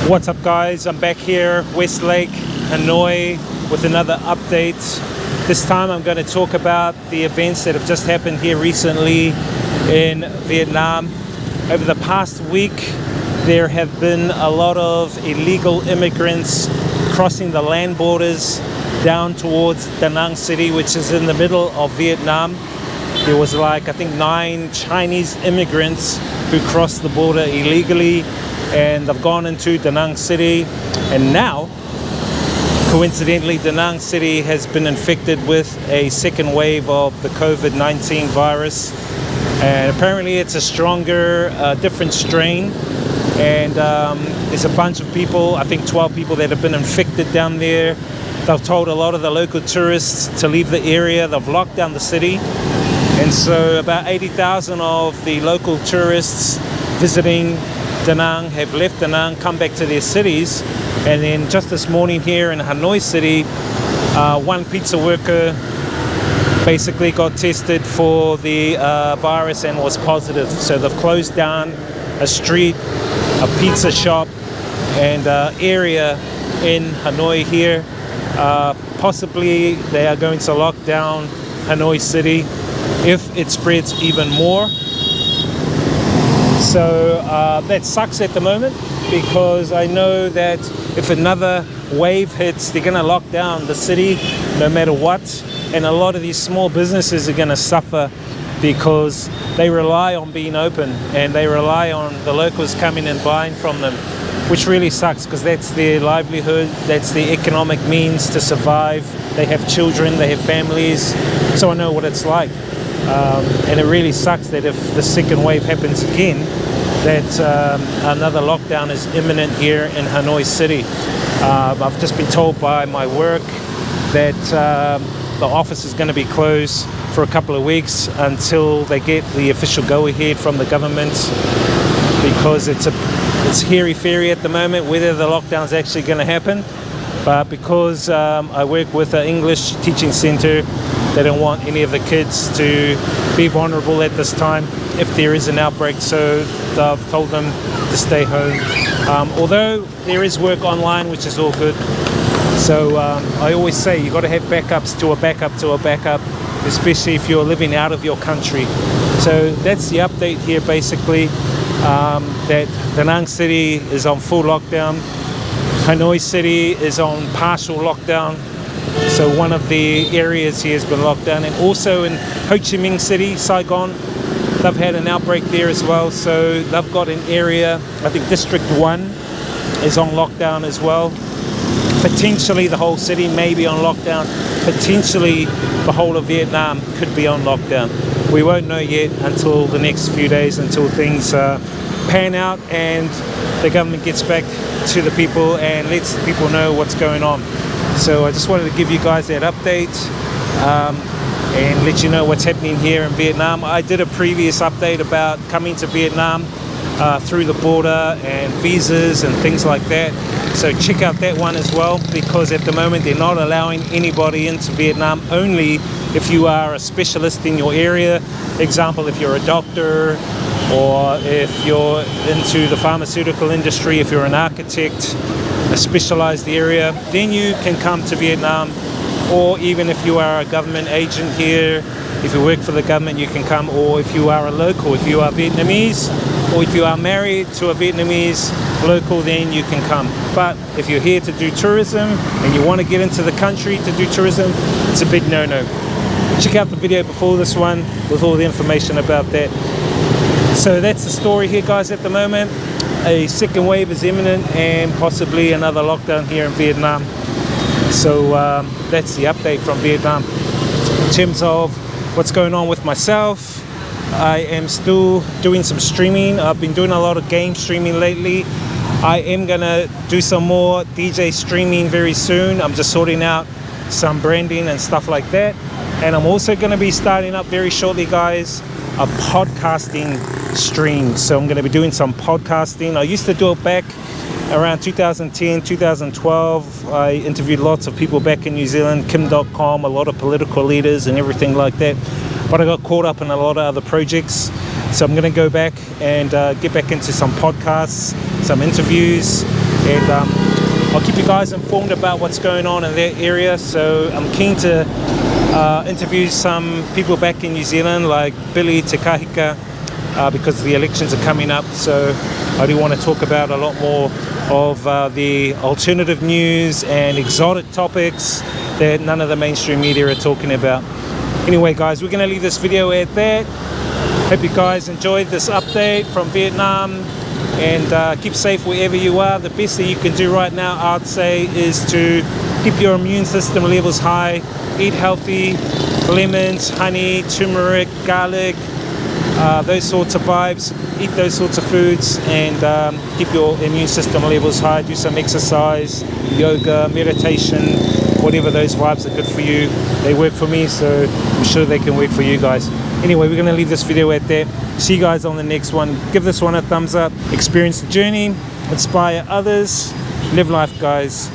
What's up, guys? I'm back here, Westlake, Hanoi, with another update. This time I'm going to talk about the events that have just happened here recently in Vietnam. Over the past week, there have been a lot of illegal immigrants crossing the land borders down towards Da Nang City, which is in the middle of Vietnam. There was I think 9 Chinese immigrants who crossed the border illegally, and they've gone into Da Nang City, and now coincidentally Da Nang City has been infected with a second wave of the COVID-19 virus, and apparently it's a stronger, different strain. And there's a bunch of people, I think 12 people, that have been infected down there. They've told a lot of the local tourists to leave the area. They've locked down the city, and so about 80,000 of the local tourists visiting Da Nang have left Da Nang, come back to their cities. And then just this morning here in Hanoi City, one pizza worker basically got tested for the virus and was positive. So they've closed down a street, a pizza shop, and area in Hanoi here. Possibly they are going to lock down Hanoi City if it spreads even more. So that sucks at the moment, because I know that if another wave hits, they're going to lock down the city no matter what. And a lot of these small businesses are going to suffer because they rely on being open, and they rely on the locals coming and buying from them, which really sucks, because that's their livelihood, that's their economic means to survive. They have children, they have families, so I know what it's like. And it really sucks that if the second wave happens again, that another lockdown is imminent here in Hanoi City. I've just been told by my work that the office is going to be closed for a couple of weeks until they get the official go-ahead from the government, because it's hairy-fairy at the moment whether the lockdown is actually going to happen. But because I work with an English teaching center, they don't want any of the kids to be vulnerable at this time if there is an outbreak, so they've told them to stay home. Although there is work online, which is all good. So I always say you've got to have backups to a backup to a backup, especially if you're living out of your country. So that's the update here, basically, that Da Nang City is on full lockdown. Hanoi City is on partial lockdown. So one of the areas here has been locked down. And also in Ho Chi Minh City, Saigon, they've had an outbreak there as well. So they've got an area, I think District 1 is on lockdown as well. Potentially the whole city may be on lockdown. Potentially the whole of Vietnam could be on lockdown. We won't know yet until the next few days, until things pan out and the government gets back to the people and lets the people know what's going on. So I just wanted to give you guys that update and let you know what's happening here in Vietnam. I did a previous update about coming to Vietnam through the border and visas and things like that. So check out that one as well, because at the moment they're not allowing anybody into Vietnam, only if you are a specialist in your area. Example, if you're a doctor, or if you're into the pharmaceutical industry, if you're an architect, a specialized area, then you can come to Vietnam. Or even if you are a government agent here, if you work for the government, you can come. Or if you are a local, if you are Vietnamese, or if you are married to a Vietnamese local, then you can come. But if you're here to do tourism and you want to get into the country to do tourism, it's a big no-no. Check out the video before this one with all the information about that. So that's the story here, guys, at the moment. A second wave is imminent, and possibly another lockdown here in Vietnam. So that's the update from Vietnam. In terms of what's going on with myself, I am still doing some streaming. I've been doing a lot of game streaming lately. I am gonna do some more DJ streaming very soon. I'm just sorting out some branding and stuff like that. And I'm also gonna be starting up very shortly, guys, a podcasting stream. So I'm gonna be doing some podcasting. I used to do it back around 2010, 2012. I interviewed lots of people back in New Zealand, Kim.com, a lot of political leaders and everything like that. But I got caught up in a lot of other projects. So I'm going to go back and get back into some podcasts, some interviews, and I'll keep you guys informed about what's going on in that area. So I'm keen to interview some people back in New Zealand, like Billy Te Kahika, because the elections are coming up. So I do want to talk about a lot more of the alternative news and exotic topics that none of the mainstream media are talking about. Anyway guys, we're going to leave this video at that. Hope you guys enjoyed this update from Vietnam, and keep safe wherever you are. The best that you can do right now, I'd say, is to keep your immune system levels high. Eat healthy, lemons, honey, turmeric, garlic, those sorts of vibes. Eat those sorts of foods, and keep your immune system levels high. Do some exercise, yoga, meditation, whatever those vibes are good for you. They work for me, so I'm sure they can work for you guys. Anyway, we're going to leave this video at that. See you guys on the next one. Give this one a thumbs up. Experience the journey, inspire others, live life, guys.